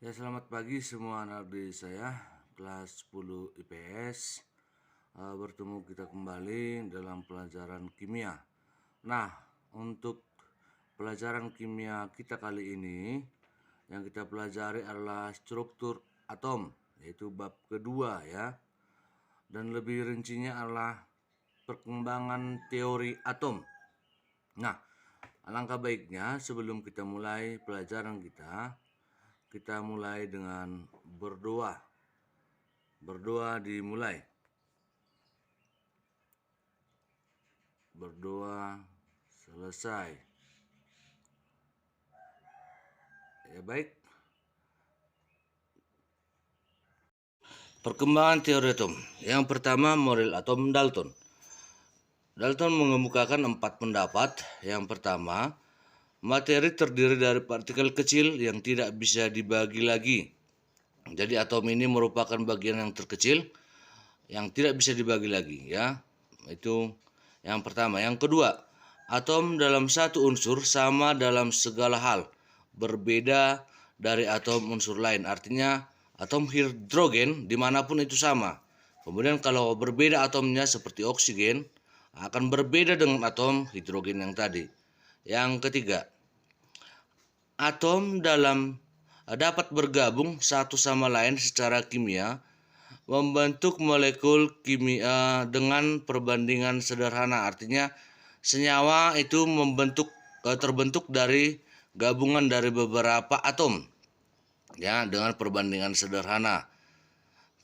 Ya, selamat pagi semua anak didik saya, kelas 10 IPS. Bertemu kita kembali dalam pelajaran kimia. Nah, untuk pelajaran kimia kita kali ini, yang kita pelajari adalah struktur atom, yaitu bab kedua ya. Dan lebih rincinya adalah perkembangan teori atom. Nah, alangkah baiknya sebelum kita mulai pelajaran kita mulai dengan berdoa. Berdoa dimulai. Berdoa selesai. Ya, baik. Perkembangan teori atom. Yang pertama, model atom Dalton. Dalton mengemukakan 4 pendapat. Yang pertama, materi terdiri dari partikel kecil yang tidak bisa dibagi lagi. Jadi atom ini merupakan bagian yang terkecil yang tidak bisa dibagi lagi ya. Itu yang pertama. Yang kedua, atom dalam satu unsur sama dalam segala hal, berbeda dari atom unsur lain. Artinya atom hidrogen dimanapun itu sama. Kemudian kalau berbeda atomnya seperti oksigen, akan berbeda dengan atom hidrogen yang tadi. Yang ketiga, atom dapat bergabung satu sama lain secara kimia, membentuk molekul kimia dengan perbandingan sederhana. Artinya senyawa itu terbentuk dari gabungan dari beberapa atom ya, dengan perbandingan sederhana.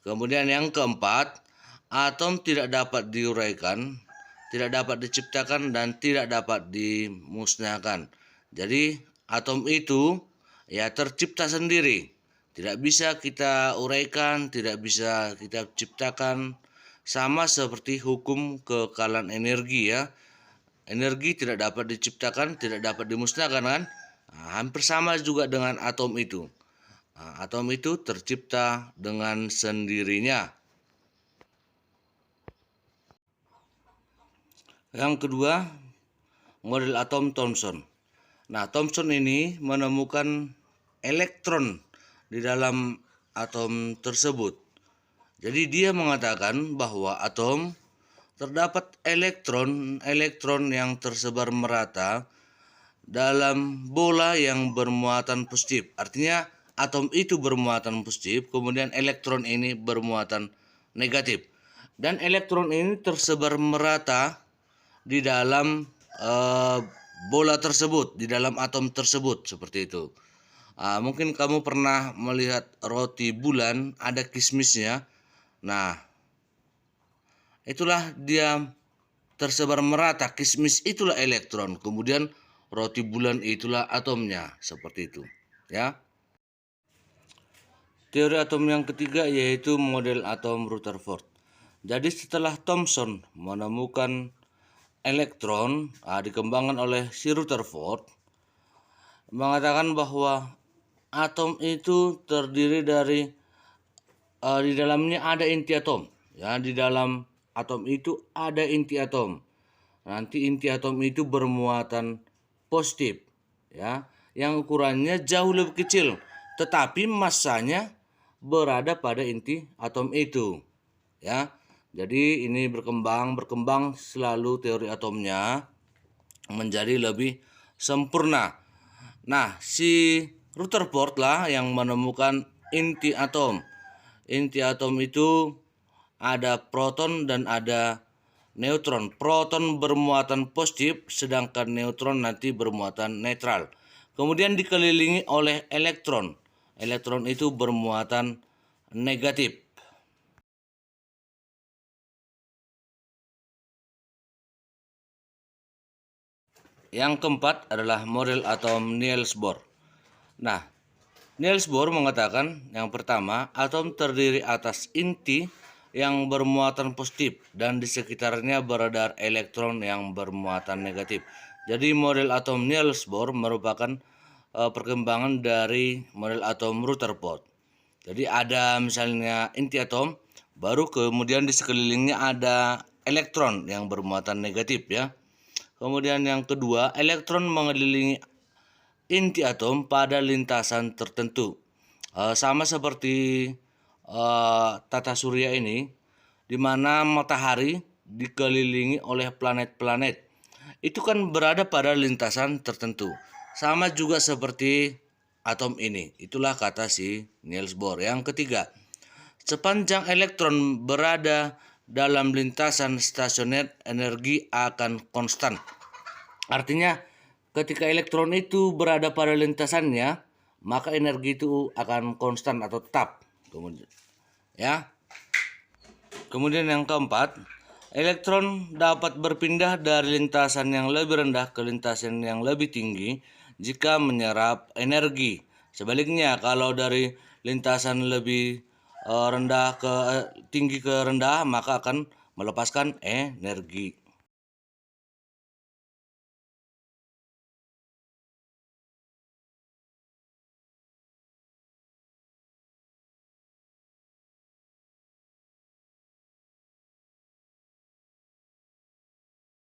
Kemudian yang keempat, atom tidak dapat diuraikan, tidak dapat diciptakan, dan tidak dapat dimusnahkan. Jadi atom itu ya tercipta sendiri, tidak bisa kita uraikan, tidak bisa kita ciptakan. Sama seperti hukum kekalahan energi ya. Energi tidak dapat diciptakan, tidak dapat dimusnahkan kan? Nah, hampir sama juga dengan atom itu. Nah, atom itu tercipta dengan sendirinya. Yang kedua, model atom Thomson. Nah, Thomson ini menemukan elektron di dalam atom tersebut. Jadi dia mengatakan bahwa atom terdapat elektron yang tersebar merata dalam bola yang bermuatan positif. Artinya atom itu bermuatan positif, kemudian elektron ini bermuatan negatif. Dan elektron ini tersebar merata di dalam bola tersebut, di dalam atom tersebut, seperti itu. Mungkin kamu pernah melihat roti bulan, ada kismisnya. Nah, itulah dia tersebar merata, kismis itulah elektron, kemudian roti bulan itulah atomnya, seperti itu ya. Teori atom yang ketiga yaitu model atom Rutherford. Jadi setelah Thomson menemukan elektron, dikembangkan oleh si Rutherford, mengatakan bahwa atom itu terdiri dari di dalamnya ada inti atom ya. Di dalam atom itu ada inti atom. Nanti inti atom itu bermuatan positif ya, yang ukurannya jauh lebih kecil, tetapi massanya berada pada inti atom itu ya. Jadi ini berkembang selalu teori atomnya menjadi lebih sempurna. Nah, si Rutherford lah yang menemukan inti atom. Inti atom itu ada proton dan ada neutron. Proton bermuatan positif, sedangkan neutron nanti bermuatan netral. Kemudian dikelilingi oleh elektron. Elektron itu bermuatan negatif. Yang keempat adalah model atom Niels Bohr. Nah, Niels Bohr mengatakan yang pertama, atom terdiri atas inti yang bermuatan positif dan di sekitarnya beredar elektron yang bermuatan negatif. Jadi model atom Niels Bohr merupakan perkembangan dari model atom Rutherford. Jadi ada misalnya inti atom, baru kemudian di sekelilingnya ada elektron yang bermuatan negatif ya. Kemudian yang kedua, elektron mengelilingi inti atom pada lintasan tertentu. Sama seperti tata surya ini, di mana matahari dikelilingi oleh planet-planet. Itu kan berada pada lintasan tertentu. Sama juga seperti atom ini. Itulah kata si Niels Bohr. Yang ketiga, sepanjang elektron berada dalam lintasan stasioner, energi akan konstan. Artinya, ketika elektron itu berada pada lintasannya, maka energi itu akan konstan atau tetap. Ya. Kemudian yang keempat, elektron dapat berpindah dari lintasan yang lebih rendah ke lintasan yang lebih tinggi jika menyerap energi. Sebaliknya, kalau dari lintasan lebih rendah ke tinggi ke rendah, maka akan melepaskan energi.